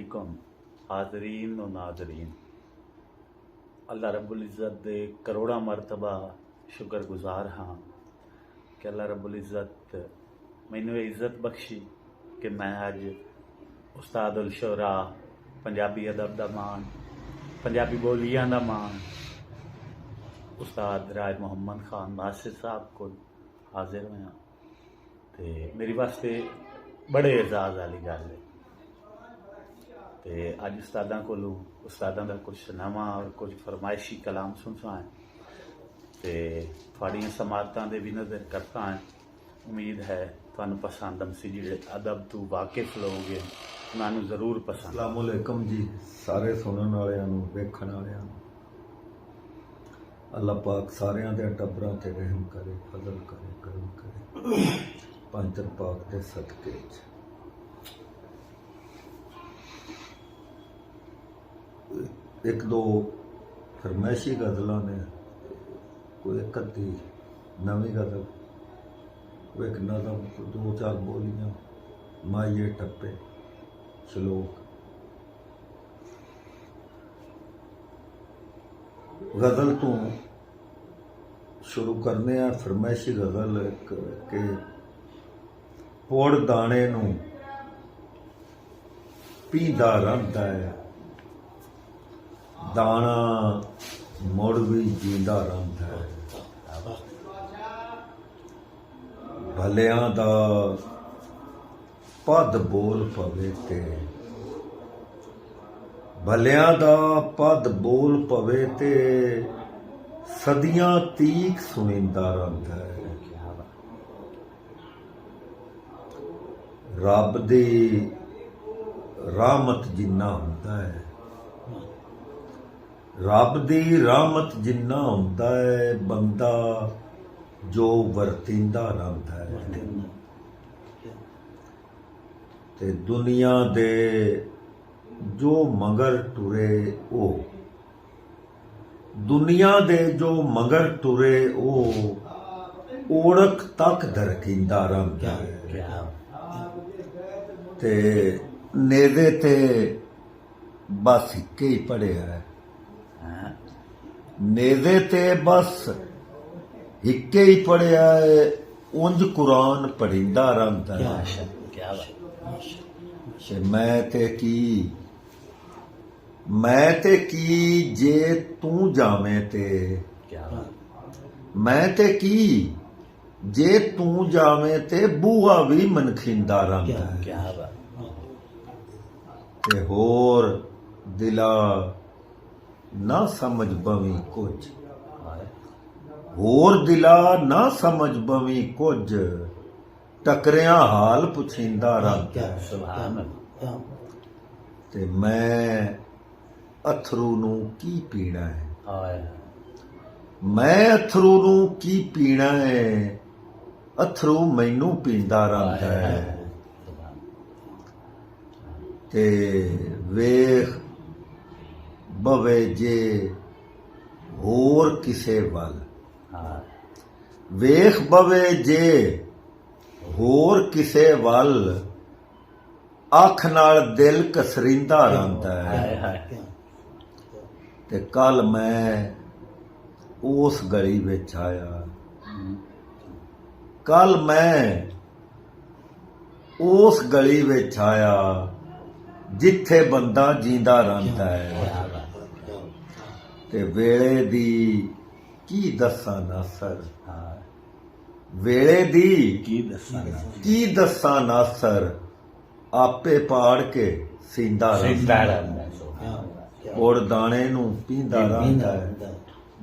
अलैकुम हाजरीन व नाजरीन। अल्लाह रब्बुल इज़्ज़त दे करोड़ा मरतबा शुक्रगुजार हाँ कि अल्लाह रब्बुल इज़्ज़त मैनू ये इज़्ज़त बख्शी कि मैं अज उस्ताद उल शोरा पंजाबी अदब दा मान, पंजाबी बोलियां दा मान उस्ताद राज मुहम्मद खान नासिर साहब को हाजिर होया। ते मेरे वास्ते बड़े एजाज वाली गल है। तो अज उस्तादा को उस्तादा का कुछ नवा और कुछ फरमाइशी कलाम सुनता है तो थोड़िया समातों के भी नज़र करता है। उम्मीद है तुहानू पसंद आमसी जिहड़े अदब तो वाकिफ लोग हैं उन्होंने जरूर पसंद। अस्सलाम वालेकुम जी सारे सुनने वालियां नूं वेखण वालियां नूं। अल्लाह पाक सारियां दे टब्बरां ते रहम करे, फजल करे, करम करे पंचर पाक दे सदके च। एक दो फरमैशी गज़लां ने, कोई एक अद्धी नवीं गज़ल, कोई एक नज़म, कोई दो चार बोलियां, माइये टप्पे, श्लोक। गज़ल तो शुरू करने आ। फरमैशी गज़ल के पोड़ दाने नूं पींदा रहिंदा है, दाना मुड़ भी जींदा रहिंदा है। भलियां दा पद बोल पवे ते, भलियां दा पद बोल पवे ते सदियां तीक सुनिंदा रहिंदा है। रब दी रहमत जिन्ना हुंदा है, रब दी रहमत जिन्ना हुंदा है, बंदा जो वरतिंदा रहिंदा है। ते दुनिया दे जो मगर टुरे ओ, दुनिया दे जो मगर टुरे ओ, ओढ़क तक दरकिंदा रहिंदा है। ते नेदे ते बस इक्के ही पढ़िया है, नेदे ते बस इक्के ही पढ़िया है, उंज कुरान पढ़िंदा रहिंदा है। मैं ते की जे तू जावे ते, मैं ते की जे तू जावे ते बूहा भी मनखिंदा रहिंदा है। ते होर दिला ना समझ बवी कुछ, होर दिला ना समझ बवी कुछ, टकरिया हाल पुछिंदा रहिंदा है। ते मैं अथरू नूं की पीना है, मैं अथरू नूं की पीना है, अथरू मैनू पींदा रहिंदा है। ते वेख बवे जे होर किसे वल, वेख बवे जे होर किसे वल, अख नाल दिल कसरिंदा रहिंदा है। ते कल मैं उस गली विच आया, कल मैं उस गली विच आया जिथे बंदा जींदा रहिंदा है। ते वेले दी की दस्सां नासर, वेले दी की दस्सां नासर, आपे पाड़ के सींदा रहिंदा है। उड़ दाने नूं पींदा रहिंदा है,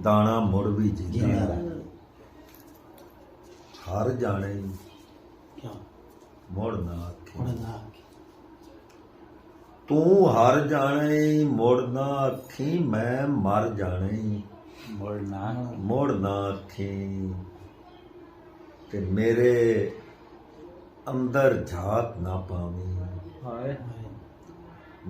दाना मुड़ भी जींदा है। हर जाने मुड़ ना आखी, तू हर जाने मुड़ ना आखी, मैं मर जाने मुड़ ना आखी। ते मेरे अंदर झात ना पावी,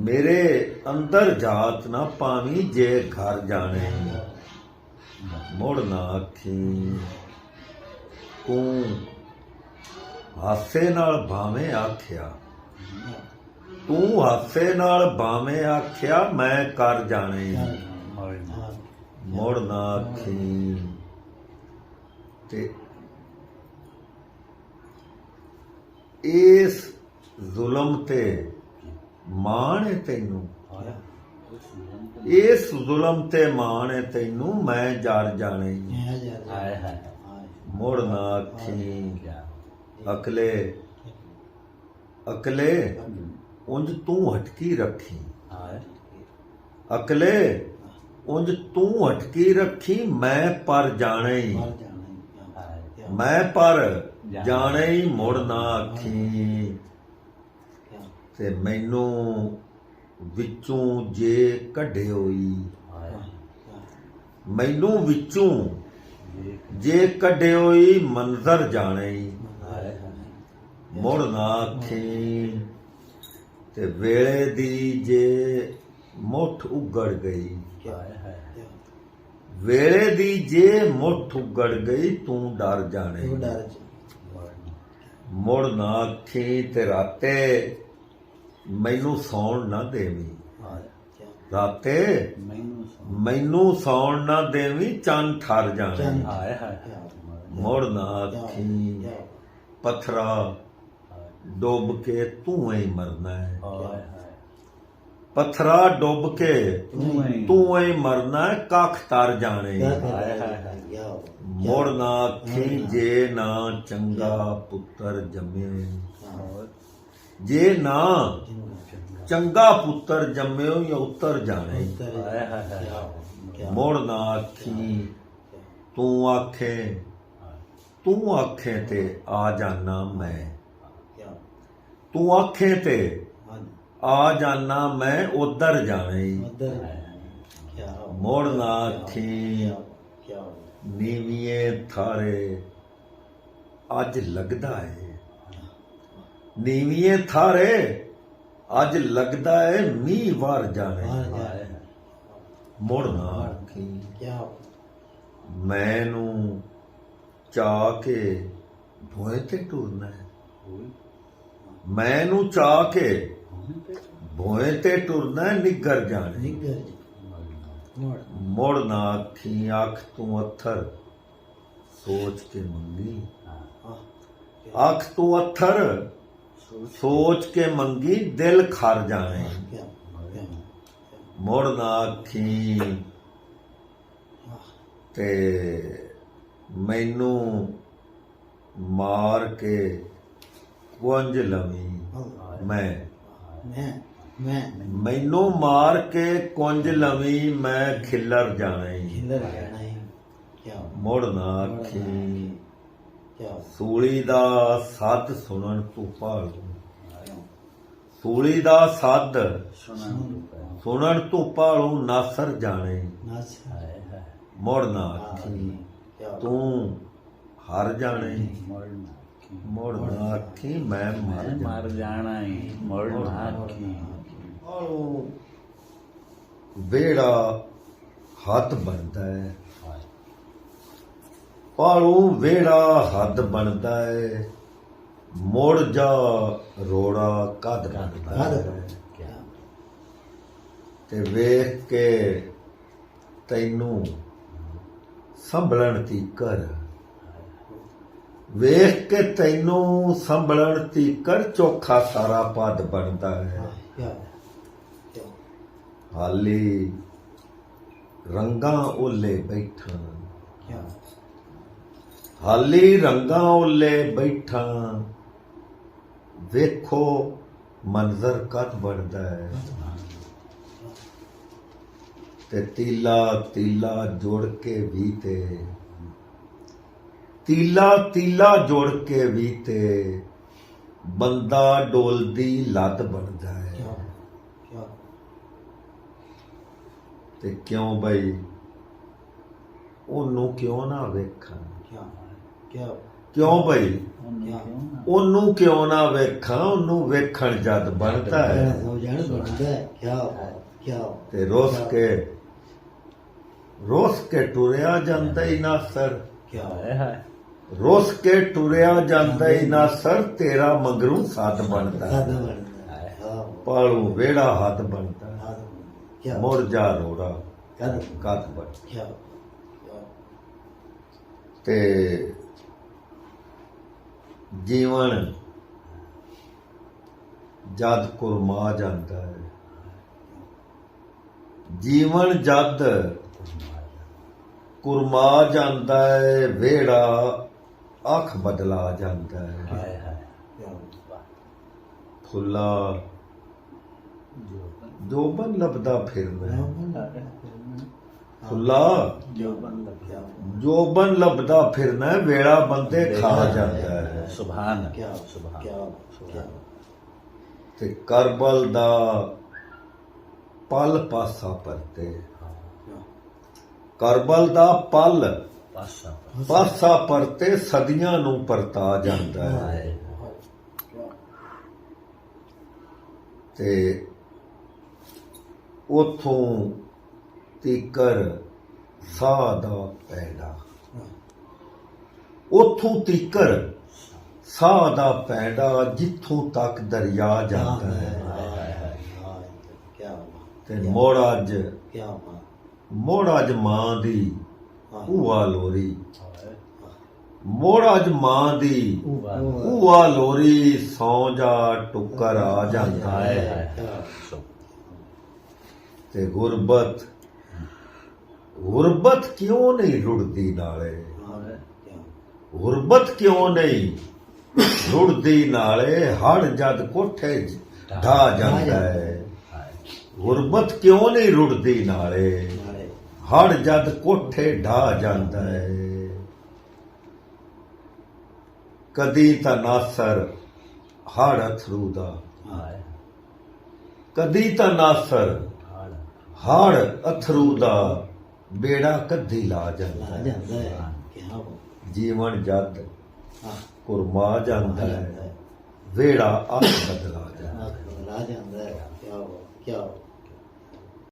मेरे अंदर जात ना पावी, जे घर जाने मुड़ ना आखी। तू हासे नाल भावें आख्या, ਤੂੰ ਹਾਸੇ ਨਾਲ ਬਾਵੇਂ ਆਖਿਆ ਮੈਂ ਕਰ ਜਾਣੇ ਮੁੜ ਨਾ ਆਖੀ ਤੇ ਇਸ ਜ਼ੁਲਮ ਤੇ ਮਾਣ ਹੈ ਤੈਨੂੰ ਇਸ ਜ਼ੁਲਮ ਤੇ ਮਾਣ ਹੈ ਤੈਨੂੰ ਮੈਂ ਜਰ ਜਾਣੇ ਮੁੜ ਨਾ ਆਖੀ ਅਕਲੇ ਅਕਲੇ ਉਂਝ ਤੂੰ ਹਟਕੀ ਰੱਖੀ ਅਕਲੇ ਉਂਝ ਤੂੰ ਹਟਕੀ ਰੱਖੀ ਮੈਂ ਪਰ ਜਾਣੇ ਮੈਂ ਪਰ ਜਾਣੇ ਹੀ ਮੁੜ ਨਾ ਆਖੀ ਤੇ ਮੈਨੂੰ ਵਿੱਚੋਂ ਜੇ ਕੱਢੇ ਹੋਈ ਮੈਨੂੰ ਵਿੱਚੋਂ ਜੇ ਕੱਢੇ ਹੋਈ ਮੰਜ਼ਰ ਜਾਣੇ ਮੁੜ ਨਾ ਆਖੀ ਤੇ ਵੇਲੇ ਦੀ ਜੇ ਮੁੱਠ ਉਗੜ ਗਈ ਵੇਲੇ ਦੀ ਜੇ ਮੁੱਠ ਉਗੜ ਗਈ ਤੂੰ ਡਰ ਜਾਣੇ ਮੁੜ ਨਾ ਆਖੀ ਤੇ ਰਾਤੇ ਮੈਨੂੰ ਸੌਣ ਨਾ ਦੇਵੀਂ ਰਾਤੇ ਮੈਨੂੰ ਸੌਣ ਨਾ ਦੇਵੀਂ ਚੰਨ ਠਰ ਜਾਣੇ ਮੁੜ ਨਾ ਆਖੀ ਪੱਥਰਾ ਡੁੱਬ ਕੇ ਤੂੰ ਹੀ ਮਰਨਾ ਹੈ ਪੱਥਰਾ ਡੁੱਬ ਕੇ ਤੂੰ ਹੀ ਮਰਨਾ ਹੈ ਕੱਖ ਤਰ ਜਾਣੇ ਮੁੜ ਨਾ ਆਖੀ ਜੇ ਨਾ ਚੰਗਾ ਪੁੱਤਰ ਜੰਮੇ ਜੇ ਨਾ ਚੰਗਾ ਪੁੱਤਰ ਜੰਮਿਓ ਜਾਂ ਉਤਰ ਜਾਣੇ ਮੁੜ ਨਾ ਆਖੀ ਤੂੰ ਆਖੇ ਤੇ ਆ ਜਾਣਾ ਮੈਂ ਤੂੰ ਆਖੇ ਤੇ ਆ ਜਾਣਾ ਮੈਂ ਉਧਰ ਜਾਣੇ ਮੁੜ ਨਾ ਆਖੀ ਨੀਵੀਏ ਥਾਰੇ ਅੱਜ ਲੱਗਦਾ ਏ ਨੀਵੀਏ ਥਾਰੇ ਅੱਜ ਲੱਗਦਾ ਏ ਮੀਂਹ ਵਾਰ ਜਾਣੇ ਮੁੜ ਨਾ ਆਖੀ ਮੈਨੂੰ ਚਾਹ ਕੇ ਭੋਏ ਤੇ ਟੁਰਨਾ ਮੈਨੂੰ ਚਾਹ ਕੇ ਭੋਏ ਤੇ ਟੁਰਨਾ ਨਿੱਗਰ ਜਾਣੇ ਮੁੜ ਨਾ ਆਖੀ ਅੱਖ ਤੂੰ ਅੱਥਰ ਸੋਚ ਕੇ ਮੰਗੀ ਅੱਖ ਤੂੰ ਅੱਥਰ ਸੋਚ ਕੇ ਮੰਗੀ ਦਿਲ ਖਰ ਜਾਣੇ ਮੁੜ ਨਾ ਆਖੀ ਤੇ ਮੈਨੂੰ ਮਾਰ ਕੇ ਕੁੰਝ ਲਵੀਂ ਮੈਨੂੰ ਮਾਰ ਕੇ ਕੁੰਝ ਲਵੀਂ ਮੈਂ ਖਿੱਲਰ ਜਾਣੇ ਮੁੜ ਨਾ ਆਖੀ ਸੂਲੀ ਦਾ ਸੱਦ ਸੁਣਨ ਤੂੰ ਭਾਲੂ ਸੂਲੀ ਦਾ ਸੱਦ ਸੁਣਨ ਤੂੰ ਭਾਲੂ ਨਾਸਰ ਜਾਣੇ ਮੁੜ ਨਾ ਆਖੀ ਤੂੰ ਹਰ ਜਾਣੇ ਮੁੜ ਨਾ ਆਖੀ ਮੈਂ ਮਰ ਜਾਣਾ ਮੁੜ ਨਾ ਆਖੀ ਵੇੜਾ ਹੱਥ ਬਣਦਾ ਹੈ ਪਾਲੂ ਵੇੜਾ ਹੱਦ ਬਣਦਾ ਹੈ ਮੁੜ ਜਾ ਰੋੜਾ ਕਦ ਬਣਦਾ ਹੈ ਤੇ ਵੇਖ ਕੇ ਤੈਨੂੰ ਸੰਭਲਣ ਤੀਕਰ ਵੇਖ ਕੇ ਤੈਨੂੰ ਸੰਭਲਣ ਤੀਕਰ ਚੋਖਾ ਸਾਰਾ ਪਦ ਬਣਦਾ ਹੈ ਹਾਲੀ ਰੰਗਾਂ ਓਲੇ ਬੈਠਾ ਹਾਲੀ ਰੰਗਾਂ ਓਲੇ ਬੈਠਾ ਵੇਖੋ ਮੰਜ਼ਰ ਕਦ ਬਣਦਾ ਹੈ ਤੇ ਤੀਲਾ ਤੀਲਾ ਜੋੜ ਕੇ ਵੀ ਤੇ ਤੀਲਾ ਜੋੜ ਕੇ ਵੀ ਤੇ ਬੰਦਾ ਡੋਲਦੀ ਲੱਤ ਬਣਦਾ ਹੈ ਤੇ ਕਿਉਂ ਬਈ ਉਹਨੂੰ ਕਿਉਂ ਨਾ ਵੇਖਾਂ ਕਿਉਂ ਬਈ ਉਹਨੂੰ ਕਿਉਂ ਨਾ ਵੇਖਾਂ ਉਹਨੂੰ ਵੇਖਣ ਜਦ ਬਣਦਾ ਹੈ ਤੇ ਰੋਸ ਕੇ ਟੁਰਿਆ ਜਾਂਦਾ ਹੀ ਨਾ ਸਰ ਰੋਸ ਕੇ ਟੁਰਿਆ ਜਾਂਦਾ ਹੀ ਨਾ ਸਰ ਤੇਰਾ ਮਗਰੋਂ ਸਾਧ ਬਣਦਾ ਪਾਲੂ ਵੇੜਾ ਹੱਥ ਬਣਦਾ क्या ਮੁੜ ਜਾ ਰੋੜਾ कद ਕੱਤ ਬਣ क्या ਤੇ ਜੀਵਨ ਜਦ ਕੁਰਮਾ ਜਾਂਦਾ ਹੈ ਜੀਵਨ ਜਦ ਕੁਰਮਾ ਜਾਂਦਾ ਹੈ ਵੇੜਾ ਅੱਖ ਬਦਲਾ ਜਾਂਦਾ ਹੈ ਹਾਏ ਹਾਏ क्या ਫੁੱਲਾ ਜੋਬਨ ਲੱਭਦਾ ਫਿਰਦਾ ਫੁੱਲਾ ਜੋਬਨ ਲੱਗਿਆ ਜੋਬਨ ਲੱਭਦਾ ਫਿਰਨਾ ਵੇੜਾ ਬੰਦੇ ਖਾ ਜਾਂਦਾ ਹੈ ਸੁਭਾਨ क्या ਸੁਭਾਨ क्या क्या ਤੇ ਕਰਬਲ ਦਾ ਪਲ ਪਾਸਾ ਪਰਤੇ ਕਰਬਲ ਦਾ ਪਲ ਪਾਸਾ ਪਾਸਾ ਪਰਤੇ ਸਦੀਆਂ ਨੂੰ ਪਰਤਾ ਜਾਂਦਾ ਹੈ ਹਾਏ ਤੇ ਉਥੋਂ ਤੀਕਰ ਸਾਹ ਦਾ ਪੈੜਾ ਉਥੋਂ ਤੀਕਰ ਸਾਹ ਦਾ ਪੈੜਾ ਜਿੱਥੋਂ ਤੱਕ ਦਰਿਆ ਜਾਂਦਾ ਹੈ क्या ਤੇ ਮੋੜ ਅੱਜ क्या ਮੋੜ ਅੱਜ ਮਾਂ ਦੀ ਭੂਆ ਲੋਰੀ ਹਾਏ ਮੋੜ ਅੱਜ ਮਾਂ ਦੀ ਭੂਆ ਲੋਰੀ ਸੌਂ ਜਾ ਟੁੱਕਰ ਆ ਜਾਂਦਾ ਹਾਏ ਹੈ ਹਾਏ ਤੇ ਗੁਰਬਤ ਕਿਉਂ ਨਹੀਂ ਰੁੜਦੀ ਨਾਲੇ ਗੁਰਬਤ ਕਿਉਂ ਨਹੀਂ ਰੁੜਦੀ ਨਾਲੇ ਹੜ ਜਦ ਕੋਠੇ ਢਾ ਜਾਂਦਾ ਹੈ ਗੁਰਬਤ ਕਿਉਂ ਨਹੀਂ ਰੁੜਦੀ ਨਾਲੇ ਹੜ ਜਦ ਕੋਠੇ ਢਾ ਜਾਂਦਾ ਹੈ ਕਦੀ ਤਾਂ ਨਾਸਰ ਹੜ ਅਥਰੂ ਦਾ ਹਾਏ ਕਦੀ ਤਾਂ ਨਾਸਰ ਹੜ ਅਥਰੂ ਦਾ ਬੇੜਾ ਕੱਢੀ ਲਾ ਜਾਂਦਾ ਹੈ क्या ਜੀਵਨ ਜਦ हाँ ਕੁਰਮਾ ਜਾਂਦਾ ਹੈ ਵੇੜਾ ਅੱਖ ਬਦਲਾ ਜਾਂਦਾ ਹੈ क्या क्या